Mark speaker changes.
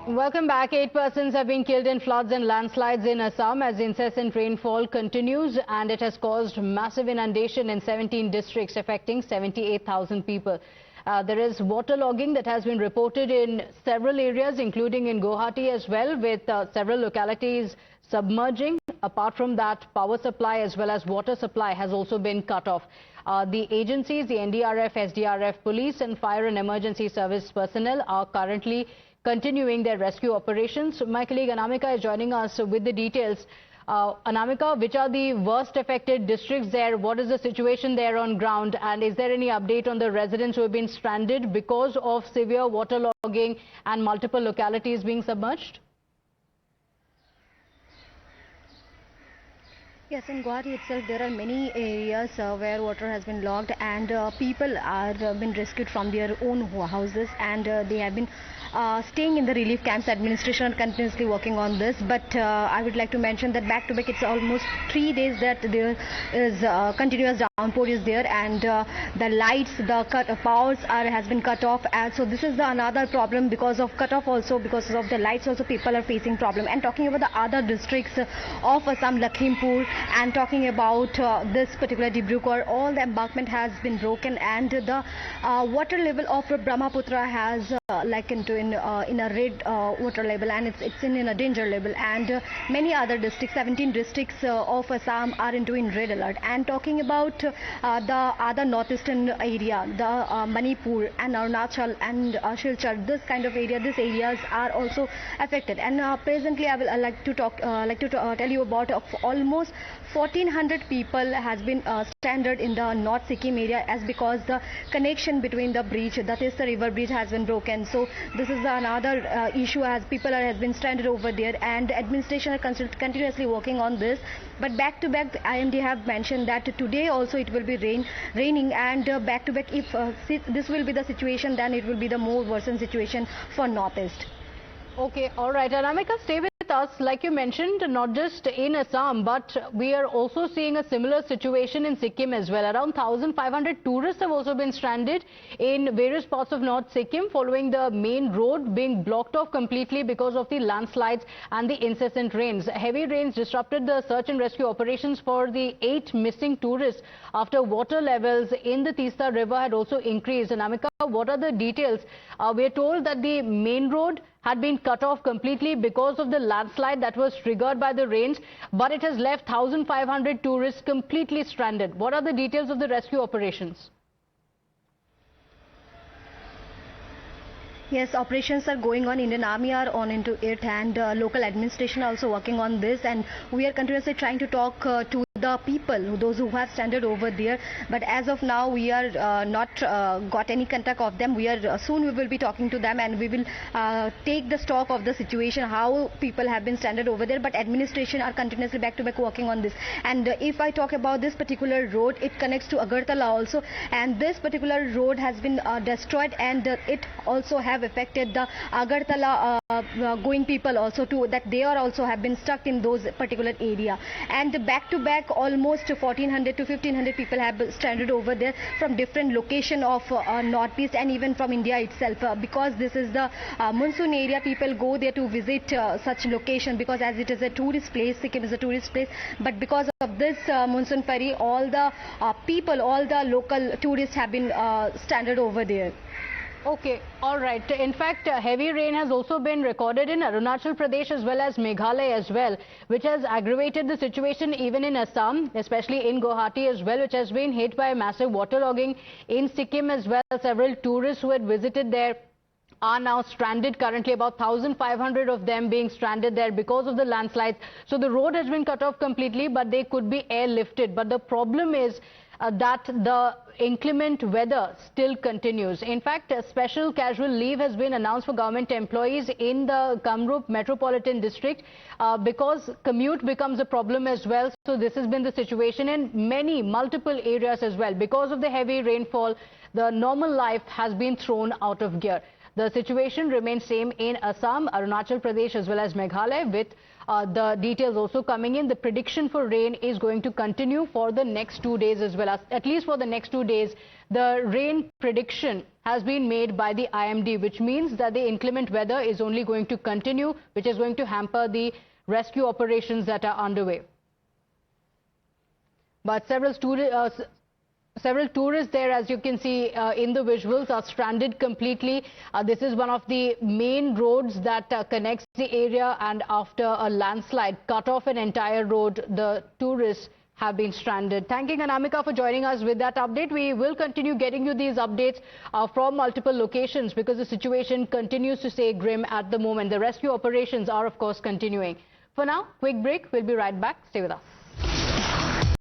Speaker 1: Welcome back. 8 persons have been killed in floods and landslides in Assam as incessant rainfall continues, and it has caused massive inundation in 17 districts affecting 78,000 people. There is waterlogging that has been reported in several areas, including in Guwahati as well, with several localities submerging. Apart from that, power supply as well as water supply has also been cut off. The agencies, the NDRF, SDRF, police and fire and emergency service personnel are currently continuing their rescue operations. My colleague Anamika is joining us with the details. Anamika, which are the worst affected districts there? What is the situation there on ground? And is there any update on the residents who have been stranded because of severe waterlogging and multiple localities being submerged?
Speaker 2: Yes, in Guwahati itself, there are many areas where water has been logged, and people are been rescued from their own houses, and they have been staying in the relief camps. Administration are continuously working on this, but I would like to mention that back to back, it's almost 3 days that there is continuous downpour is there, and the lights, the powers has been cut off, and so this is another problem because of cut off. Also because of the lights, also people are facing problem. And talking about the other districts of Assam, Lakhimpur, and talking about this particular Dibrugarh, all the embankment has been broken, and the water level of Brahmaputra has like in a red water level, and it's in a danger level. And many other districts, 17 districts of Assam are in red alert. And talking about the other northeastern area, the Manipur and Arunachal and Silchar, this kind of area, these areas are also affected. And presently I will like to tell you about almost 1,400 people has been stranded in the North Sikkim area, as because the connection between the bridge, that is the river bridge, has been broken. So this is another issue, as people has been stranded over there, and administration are continuously working on this. But back to back, IMD have mentioned that today also it will be raining, and back to back, if this will be the situation, then it will be the more worsened situation for Northeast.
Speaker 1: Okay, all right. Anamika, stay with us. Like you mentioned, not just in Assam, but we are also seeing a similar situation in Sikkim as well. Around 1,500 tourists have also been stranded in various parts of North Sikkim following the main road being blocked off completely because of the landslides and the incessant rains. Heavy rains disrupted the search and rescue operations for the 8 missing tourists after water levels in the Tista River had also increased. Anamika, what are the details? We are told that the main road had been cut off completely because of the landslide that was triggered by the rains, but it has left 1,500 tourists completely stranded. What are the details of the rescue operations?
Speaker 2: Yes, operations are going on. Indian Army are on into it, and local administration are also working on this, and we are continuously trying to talk to the people, those who have stranded over there. But as of now, we are not got any contact of them. We are soon we will be talking to them, and we will take the stock of the situation, how people have been stranded over there. But administration are continuously back to back working on this. And if I talk about this particular road, it connects to Agartala also, and this particular road has been destroyed, and it also have affected the Agartala going people also too, that they are also have been stuck in those particular area. And back to back, almost 1,400 to 1,500 people have stranded over there from different location of northeast and even from India itself, because this is the monsoon area. People go there to visit such location, because as it is a tourist place, Sikkim is a tourist place. But because of this monsoon ferry, all the people, all the local tourists have been stranded over there.
Speaker 1: Okay, all right. In fact, heavy rain has also been recorded in Arunachal Pradesh as well as Meghalaya as well, which has aggravated the situation even in Assam, especially in Guwahati as well, which has been hit by massive waterlogging. In Sikkim as well, several tourists who had visited there are now stranded currently, about 1,500 of them being stranded there because of the landslides. So the road has been cut off completely, but they could be airlifted. But the problem is that the inclement weather still continues. In fact, a special casual leave has been announced for government employees in the Kamrup Metropolitan District because commute becomes a problem as well. So this has been the situation in multiple areas as well. Because of the heavy rainfall, the normal life has been thrown out of gear. The situation remains same in Assam, Arunachal Pradesh as well as Meghalaya, with the details also coming in. The prediction for rain is going to continue for the next 2 days as well. At least for the next 2 days, the rain prediction has been made by the IMD, which means that the inclement weather is only going to continue, which is going to hamper the rescue operations that are underway. But several tourists there, as you can see in the visuals, are stranded completely. This is one of the main roads that connects the area, and after a landslide cut off an entire road, the tourists have been stranded. Thanking Anamika for joining us with that update. We will continue getting you these updates from multiple locations because the situation continues to stay grim at the moment. The rescue operations are, of course, continuing. For now, quick break. We'll be right back. Stay with us.